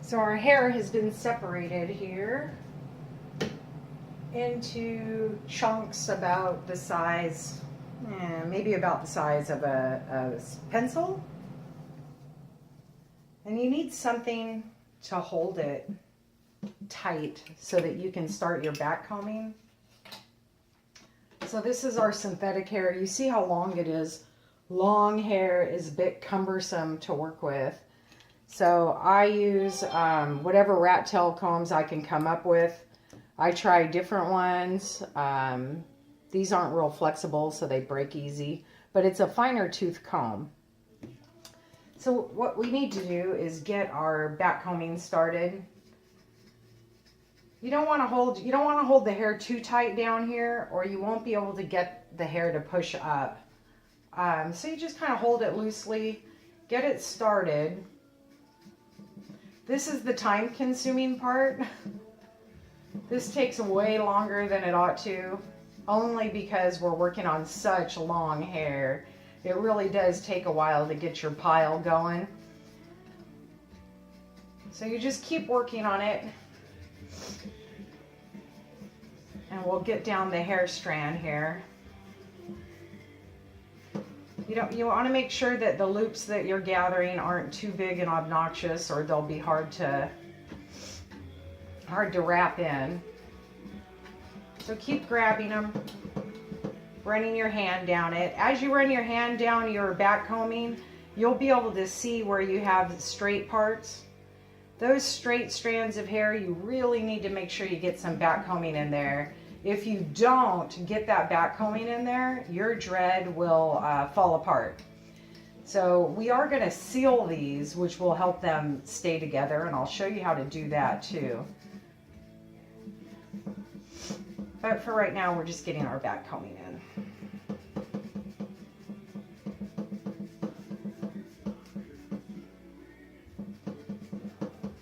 So our hair has been separated here into chunks about the size, maybe about the size of a pencil. And you need something to hold it tight so that you can start your back combing. So this is our synthetic hair. You see how long it is. Long hair is a bit cumbersome to work with. So I use whatever rat tail combs I can come up with. I try different ones. These aren't real flexible, so they break easy, but it's a finer tooth comb. So what we need to do is get our back combing started. You don't want to hold the hair too tight down here, or you won't be able to get the hair to push up. So you just kind of hold it loosely, get it started. This is the time-consuming part. This takes way longer than it ought to, only because we're working on such long hair. It really does take a while to get your pile going. So you just keep working on it, and we'll get down the hair strand here. You want to make sure that the loops that you're gathering aren't too big and obnoxious, or they'll be hard to wrap in. So keep grabbing them, running your hand down it. As you run your hand down your back combing, you'll be able to see where you have straight parts. Those straight strands of hair, you really need to make sure you get some back combing in there. If you don't get that back combing in there, your dread will fall apart. So we are going to seal these, which will help them stay together, and I'll show you how to do that too. But for right now, we're just getting our back combing in.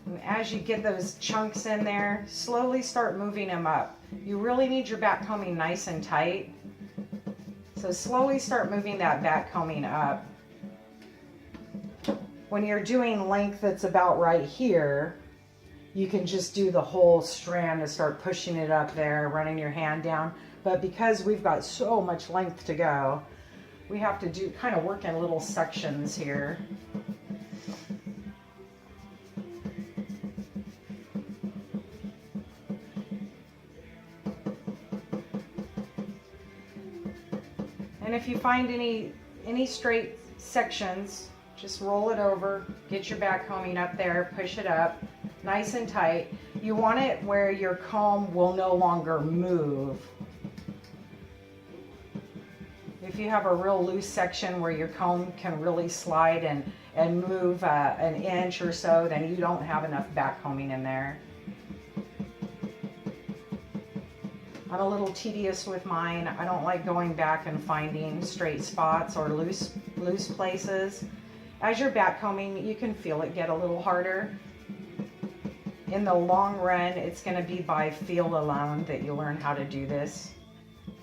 And as you get those chunks in there, slowly start moving them up. You really need your back combing nice and tight. So slowly start moving that back combing up. When you're doing length that's about right here, you can just do the whole strand and start pushing it up there, running your hand down. But because we've got so much length to go, we have to kind of work in little sections here. And if you find any straight sections, just roll it over, get your back combing up there, push it up, nice and tight. You want it where your comb will no longer move. If you have a real loose section where your comb can really slide and move an inch or so, then you don't have enough back combing in there. I'm a little tedious with mine. I don't like going back and finding straight spots or loose places. As you're back combing, you can feel it get a little harder. In the long run, it's going to be by feel alone that you learn how to do this,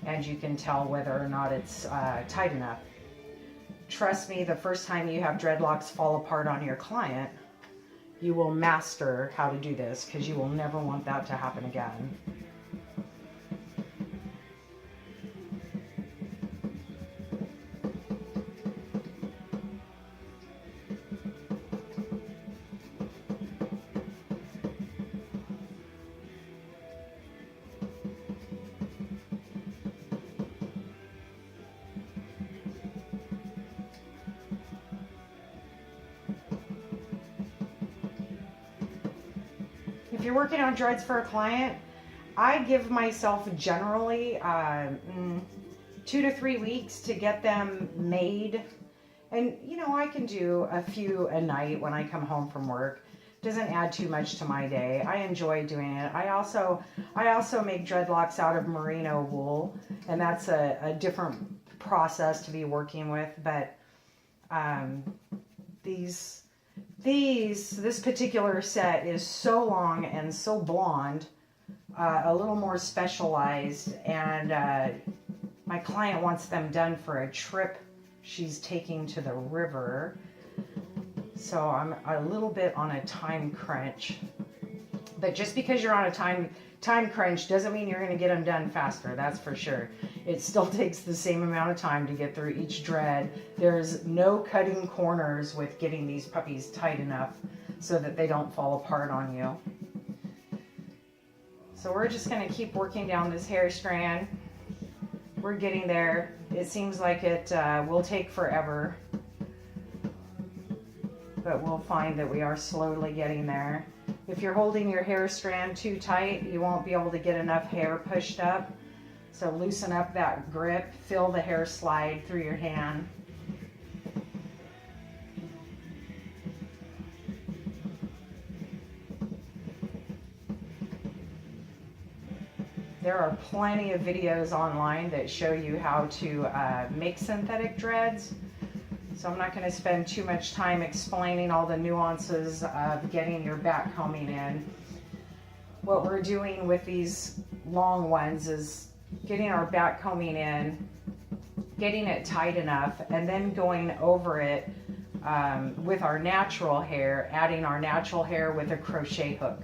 and you can tell whether or not it's tight enough. Trust me, the first time you have dreadlocks fall apart on your client, you will master how to do this, because you will never want that to happen again. If you're working on dreads for a client, I give myself generally 2 to 3 weeks to get them made. And I can do a few a night when I come home from work. Doesn't add too much to my day. I enjoy doing it. I also make dreadlocks out of merino wool, and that's a different process to be working with. But this particular set is so long and so blonde, a little more specialized, and my client wants them done for a trip she's taking to the river. So I'm a little bit on a time crunch. But just because you're on a time crunch doesn't mean you're going to get them done faster, that's for sure. It still takes the same amount of time to get through each dread. There's no cutting corners with getting these puppies tight enough so that they don't fall apart on you. So we're just going to keep working down this hair strand. We're getting there. It seems like it will take forever, but we'll find that we are slowly getting there. If you're holding your hair strand too tight, you won't be able to get enough hair pushed up. So loosen up that grip, feel the hair slide through your hand. There are plenty of videos online that show you how to make synthetic dreads. So I'm not going to spend too much time explaining all the nuances of getting your back combing in. What we're doing with these long ones is getting our back combing in, getting it tight enough, and then going over it with our natural hair, adding our natural hair with a crochet hook.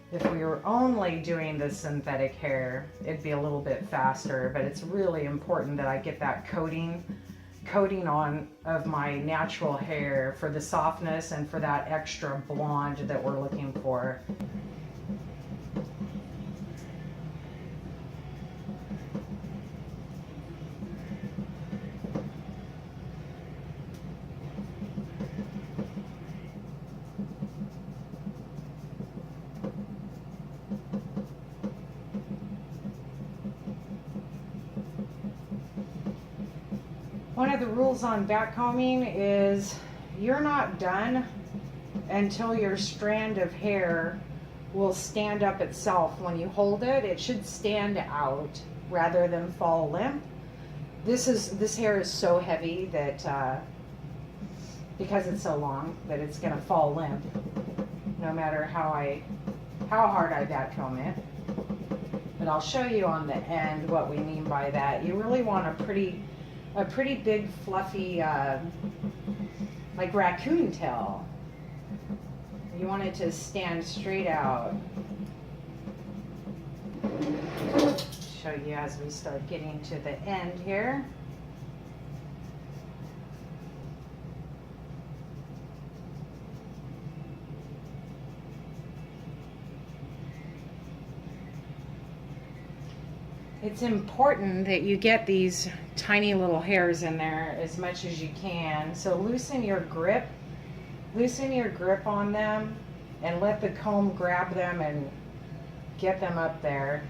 If we were only doing the synthetic hair, it'd be a little bit faster, but it's really important that I get that coating on of my natural hair for the softness and for that extra blonde that we're looking for. One of the rules on backcombing is you're not done until your strand of hair will stand up itself. When you hold it, it should stand out rather than fall limp. This hair is so heavy that because it's so long that it's gonna fall limp no matter how hard I backcomb it. But I'll show you on the end what we mean by that. You really want a pretty big fluffy like raccoon tail. You want it to stand straight out. Show you as we start getting to the end here. It's important that you get these tiny little hairs in there as much as you can. So loosen your grip on them and let the comb grab them and get them up there.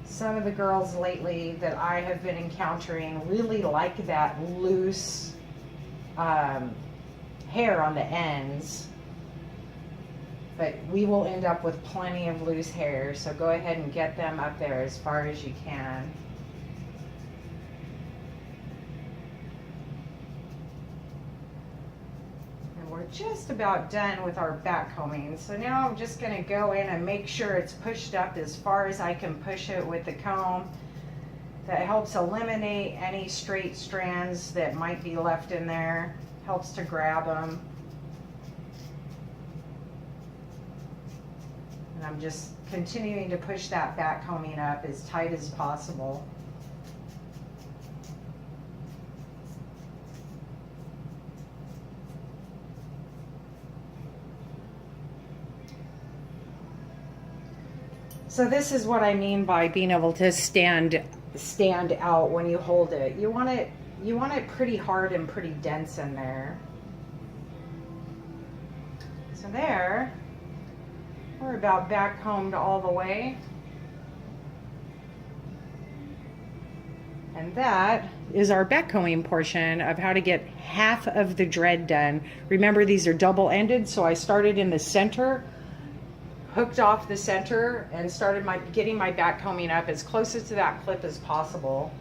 Some of the girls lately that I have been encountering really like that loose hair on the ends. But we will end up with plenty of loose hair, so go ahead and get them up there as far as you can. And we're just about done with our back combing. So now I'm just going to go in and make sure it's pushed up as far as I can push it with the comb. That helps eliminate any straight strands that might be left in there. Helps to grab them. And I'm just continuing to push that back combing up as tight as possible. So this is what I mean by being able to stand out when you hold it. You want it pretty hard and pretty dense in there. So there. We're about back combed all the way. And that is our back combing portion of how to get half of the dread done. Remember, these are double-ended, so I started in the center, hooked off the center, and started getting my back combing up as close to that clip as possible.